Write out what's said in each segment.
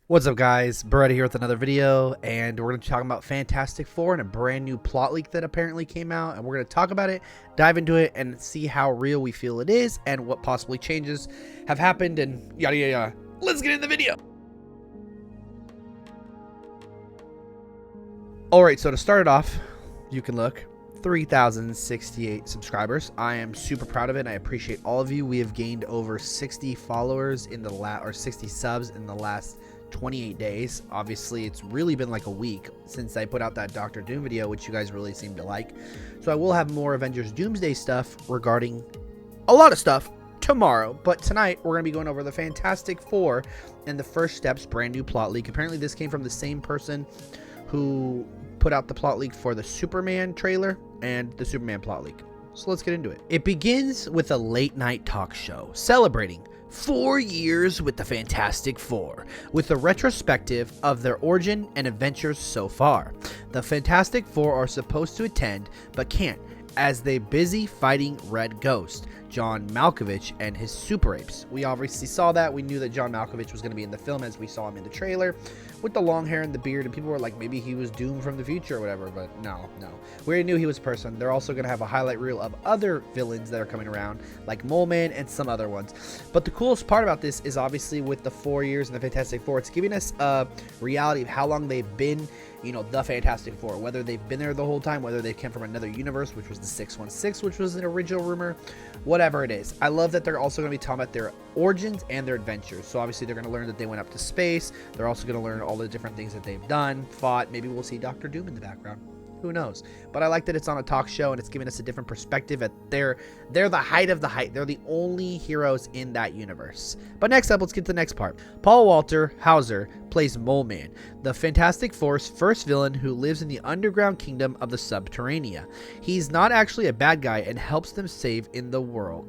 What's up, guys? Beretta here with another video, and we're going to be talking about Fantastic Four and a brand new plot leak that apparently came out, and we're going to talk about it, dive into it, and see how real we feel it is, and what possibly changes have happened, and yada yada yada. Let's get in the video! Alright, so to start it off, you can look, 3,068 subscribers. I am super proud of it, and I appreciate all of you. We have gained over 60 followers in the or 60 subs in the last 28 days. Obviously, it's really been like a week since I put out that Doctor Doom video, which you guys really seem to like. So I will have more Avengers Doomsday stuff regarding a lot of stuff tomorrow, but tonight we're going to be going over the Fantastic Four and the First Steps brand new plot leak. Apparently this came from the same person who put out the plot leak for the Superman trailer and the Superman plot leak. So let's get into it. It begins with a late night talk show celebrating 4 years with the Fantastic Four, with a retrospective of their origin and adventures so far. The Fantastic Four are supposed to attend, but can't, as they're busy fighting Red Ghost, John Malkovich, and his Super Apes. We obviously saw that. We knew that John Malkovich was going to be in the film, as we saw him in the trailer with the long hair and the beard, and people were like, maybe he was Doom from the future or whatever, but no. We already knew he was a person. They're also going to have a highlight reel of other villains that are coming around, like Moleman and some other ones. But the coolest part about this is obviously with the 4 years in the Fantastic Four, it's giving us a reality of how long they've been, you know, the Fantastic Four, whether they've been there the whole time, whether they came from another universe, which was the 616, which was an original rumor, whatever it is. I love that they're also going to be talking about their origins and their adventures. So obviously they're going to learn that they went up to space. They're also going to learn all the different things that they've done, fought. Maybe we'll see Doctor Doom in the background. Who knows? But I like that it's on a talk show and it's giving us a different perspective. They're the height of the height. They're the only heroes in that universe. But next up, let's get to the next part. Paul Walter Hauser plays Moleman, the Fantastic Four's first villain who lives in the underground kingdom of the subterranean. He's not actually a bad guy and helps them save the world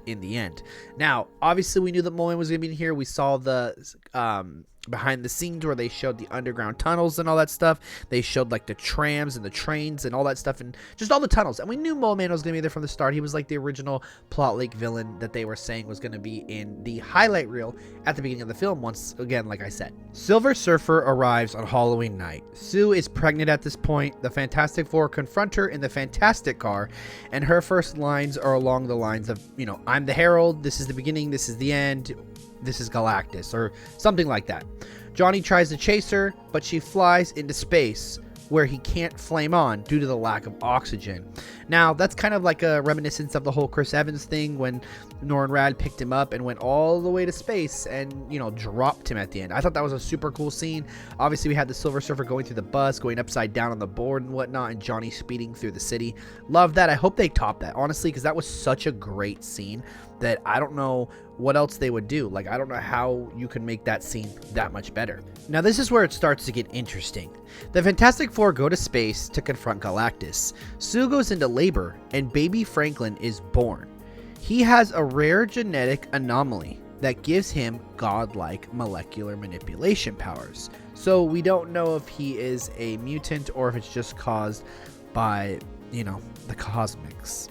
in the end. Now, obviously, we knew that Moleman was going to be in here. We saw the behind the scenes where they showed the underground tunnels and all that stuff. They showed like the trams and the trains and all that stuff and just all the tunnels. And we knew Moleman was going to be there from the start. He was like the original plot leak villain that they were saying was going to be in the highlight reel at the beginning of the film. Once again, like I said, Silver Surfer arrives on Halloween night. Sue is pregnant at this point. The Fantastic Four confront her in the Fantastic Car, and her first lines are along the lines of, you know, I'm the Herald, this is the beginning, this is the end, this is Galactus, or something like that. Johnny tries to chase her, but she flies into space where he can't flame on due to the lack of oxygen. Now, that's kind of like a reminiscence of the whole Chris Evans thing when Norrin Rad picked him up and went all the way to space and, you know, dropped him at the end. I thought that was a super cool scene. Obviously, we had the Silver Surfer going through the bus, going upside down on the board and whatnot, and Johnny speeding through the city. Love that. I hope they top that, honestly, because that was such a great scene that I don't know what else they would do. Like, I don't know how you can make that scene that much better. Now, this is where it starts to get interesting. The Fantastic Four go to space to confront Galactus. Sue goes into labor, and baby Franklin is born. He has a rare genetic anomaly that gives him godlike molecular manipulation powers. So we don't know if he is a mutant or if it's just caused by, you know, the cosmos.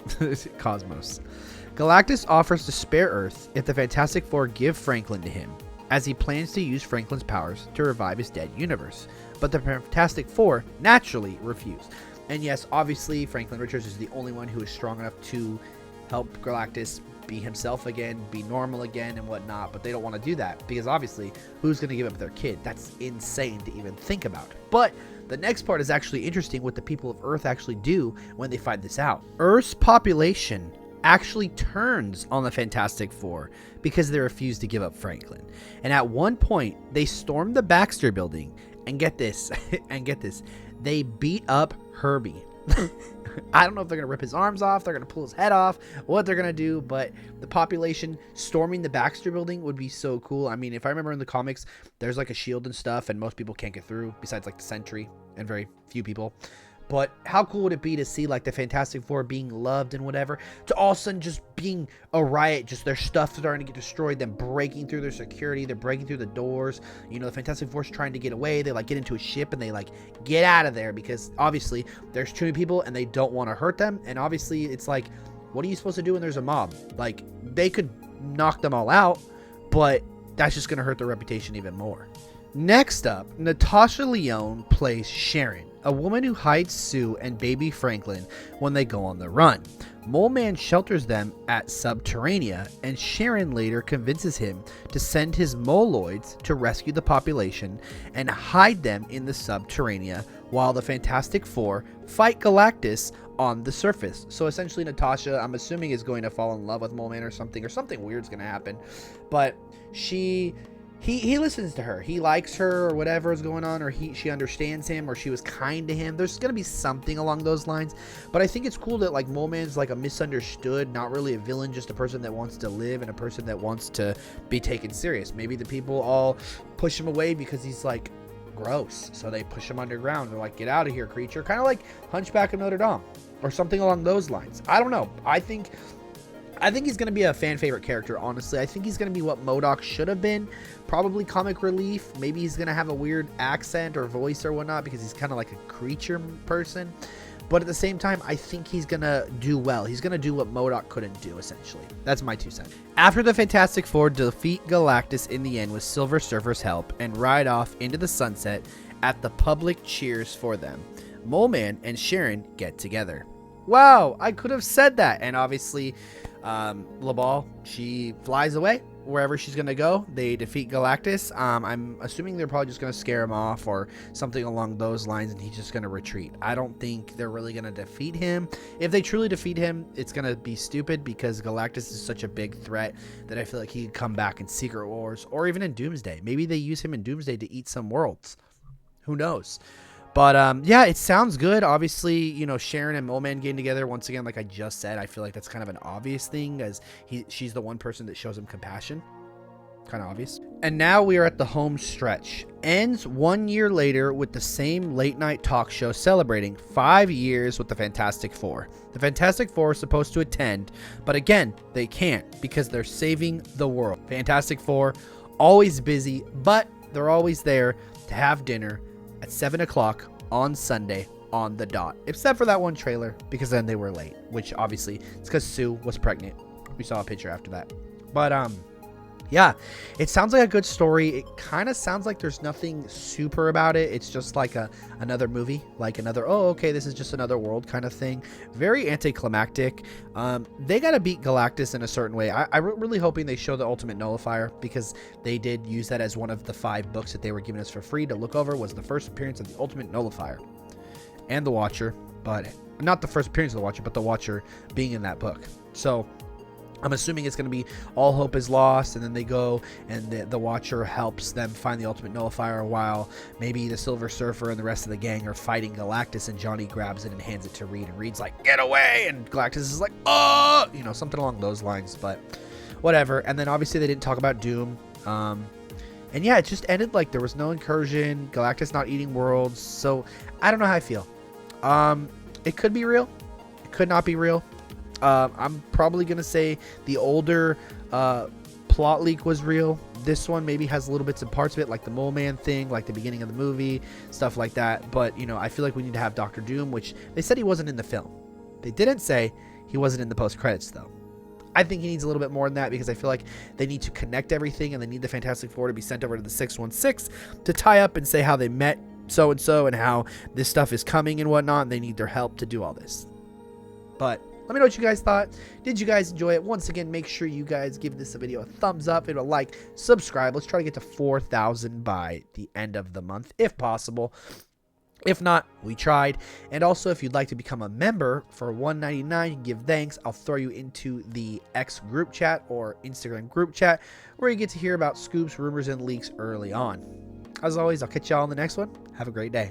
Galactus offers to spare Earth if the Fantastic Four give Franklin to him, as he plans to use Franklin's powers to revive his dead universe. But the Fantastic Four naturally refuse. And yes, obviously, Franklin Richards is the only one who is strong enough to help Galactus be himself again, be normal again, and whatnot. But they don't want to do that because obviously, who's going to give up their kid? That's insane to even think about. But the next part is actually interesting what the people of Earth actually do when they find this out. Earth's population actually turns on the Fantastic Four because they refuse to give up Franklin. And at one point, they storm the Baxter building and get this, they beat up Herbie. I don't know if they're going to rip his arms off, they're going to pull his head off, what they're going to do, but the population storming the Baxter building would be so cool. I mean, if I remember in the comics, there's like a shield and stuff, and most people can't get through, besides like the Sentry, and very few people. But how cool would it be to see like the Fantastic Four being loved and whatever, to all of a sudden just being a riot, just their stuff starting to get destroyed, them breaking through their security, they're breaking through the doors, you know, the Fantastic Four's trying to get away, they like get into a ship and they like get out of there because obviously there's too many people and they don't want to hurt them. And obviously it's like, what are you supposed to do when there's a mob? Like, they could knock them all out, but that's just going to hurt their reputation even more. Next up, Natasha Lyonne plays Sharon, a woman who hides Sue and baby Franklin when they go on the run. Moleman shelters them at Subterranea, and Sharon later convinces him to send his moloids to rescue the population and hide them in the Subterranea while the Fantastic Four fight Galactus on the surface. So essentially Natasha, I'm assuming, is going to fall in love with Moleman or something weird's going to happen. But he listens to her. He likes her or whatever is going on, or she understands him, or she was kind to him. There's going to be something along those lines. But I think it's cool that like Moleman's like a misunderstood, not really a villain, just a person that wants to live and a person that wants to be taken serious. Maybe the people all push him away because he's like gross. So they push him underground. They're like, get out of here, creature. Kind of like Hunchback of Notre Dame or something along those lines. I don't know. I think he's going to be a fan favorite character, honestly. I think he's going to be what MODOK should have been. Probably comic relief. Maybe he's going to have a weird accent or voice or whatnot because he's kind of like a creature person. But at the same time, I think he's going to do well. He's going to do what MODOK couldn't do, essentially. That's my 2 cents. After the Fantastic Four defeat Galactus in the end with Silver Surfer's help and ride off into the sunset at the public cheers for them, Moleman and Sharon get together. Wow, I could have said that. And obviously, LaBall, she flies away wherever she's going to go. They defeat Galactus. I'm assuming they're probably just going to scare him off or something along those lines, and he's just going to retreat. I don't think they're really going to defeat him. If they truly defeat him, it's going to be stupid because Galactus is such a big threat that I feel like he could come back in Secret Wars or even in Doomsday. Maybe they use him in Doomsday to eat some worlds. Who knows? But, yeah, it sounds good. Obviously, you know, Sharon and Moleman getting together, once again, like I just said, I feel like that's kind of an obvious thing as she's the one person that shows him compassion. Kind of obvious. And now we are at the home stretch. Ends 1 year later with the same late night talk show celebrating 5 years with the Fantastic Four. The Fantastic Four are supposed to attend, but again, they can't because they're saving the world. Fantastic Four, always busy, but they're always there to have dinner at 7 o'clock on Sunday on the dot, except for that one trailer because then they were late, which obviously it's because Sue was pregnant. We saw a picture after that. But yeah, it sounds like a good story. It kind of sounds like there's nothing super about it. It's just like another movie, like another, oh, okay, this is just another world kind of thing. Very anticlimactic. They got to beat Galactus in a certain way. I'm really hoping they show the Ultimate Nullifier because they did use that as one of the 5 books that they were giving us for free to look over. Was the first appearance of the Ultimate Nullifier and the Watcher, but not the first appearance of the Watcher, but the Watcher being in that book. So I'm assuming it's going to be all hope is lost, and then they go and the Watcher helps them find the Ultimate Nullifier while maybe the Silver Surfer and the rest of the gang are fighting Galactus, and Johnny grabs it and hands it to Reed, and Reed's like, get away, and Galactus is like, oh, you know, something along those lines, but whatever. And then obviously they didn't talk about Doom, and yeah, it just ended like there was no incursion, Galactus not eating worlds, so I don't know how I feel. It could be real, it could not be real. I'm probably going to say the older plot leak was real. This one maybe has little bits and parts of it, like the Moleman thing, like the beginning of the movie, stuff like that. But, you know, I feel like we need to have Dr. Doom, which they said he wasn't in the film. They didn't say he wasn't in the post-credits, though. I think he needs a little bit more than that because I feel like they need to connect everything, and they need the Fantastic Four to be sent over to the 616 to tie up and say how they met so-and-so and how this stuff is coming and whatnot, and they need their help to do all this. But let me know what you guys thought. Did you guys enjoy it? Once again, make sure you guys give this video a thumbs up and a like, subscribe. Let's try to get to 4,000 by the end of the month, if possible. If not, we tried. And also, if you'd like to become a member for $1.99, give thanks. I'll throw you into the X group chat or Instagram group chat where you get to hear about scoops, rumors, and leaks early on. As always, I'll catch y'all on the next one. Have a great day.